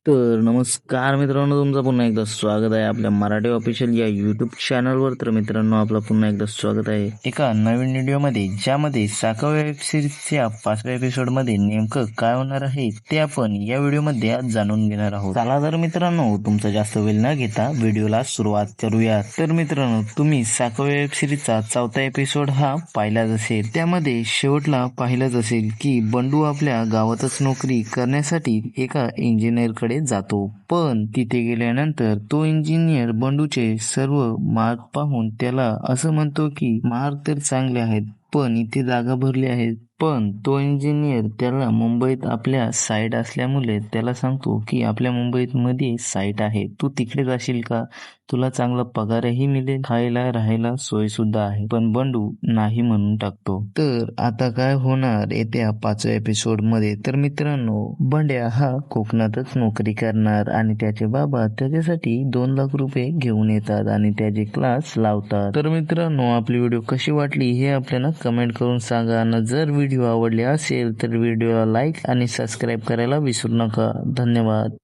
तर नमस्कार मित्रांनो, तुमचं पुन्हा एकदा स्वागत आहे आपल्या मराठी ऑफिशियल या यूट्यूब चॅनलवर. तर मित्रांनो, आपलं पुन्हा एकदा स्वागत आहे एका नवीन व्हिडिओमध्ये, ज्यामध्ये साखर वेब सिरीजच्या 5व्या एपिसोडमध्ये नेमकं काय होणार आहे ते आपण या व्हिडिओमध्ये आज जाणून घेणार आहोत. चला तर मित्रांनो, तुमचा जास्त वेळ न घेता व्हिडिओला सुरुवात करूया. तर मित्रांनो, तुम्ही साखर वेब सिरीजचा 4था एपिसोड हा पाहिलाच असेल. त्यामध्ये शेवटला पाहिलंच असेल की बंडू आपल्या गावातच नोकरी करण्यासाठी एका इंजिनियरकडे जातो. पण तिथे गेल्यानंतर तो इंजिनियर बंडूचे सर्व मार्क पाहून त्याला असं म्हणतो की मार्क तर चांगले आहेत, पण इथे जागा भरली आहेत. पण तो इंजिनियर त्याला मुंबईत आपल्या साईट असल्यामुळे त्याला सांगतो की आपल्या मुंबईत मध्ये साईट आहे, तू तिकडे जाशील का? तुला चांगला पगारही मिळेल, खायला राहायला सोय सुद्धा आहे. पण बंडू नाही म्हणून टाकतो. तर आता काय होणार येत्या 5व्या एपिसोड मध्ये? तर मित्रांनो, बंड्या हा कोकणातच नोकरी करणार आणि त्याचे बाबा त्याच्यासाठी 2 लाख रुपये घेऊन येतात आणि त्याचे क्लास लावतात. तर मित्रांनो, आपली व्हिडिओ कशी वाटली हे आपल्याला कमेंट करून सांगा आणि जर व्हिडिओ आवडले असेल तर व्हिडिओला लाईक आणि सबस्क्राईब करायला विसरू नका. धन्यवाद.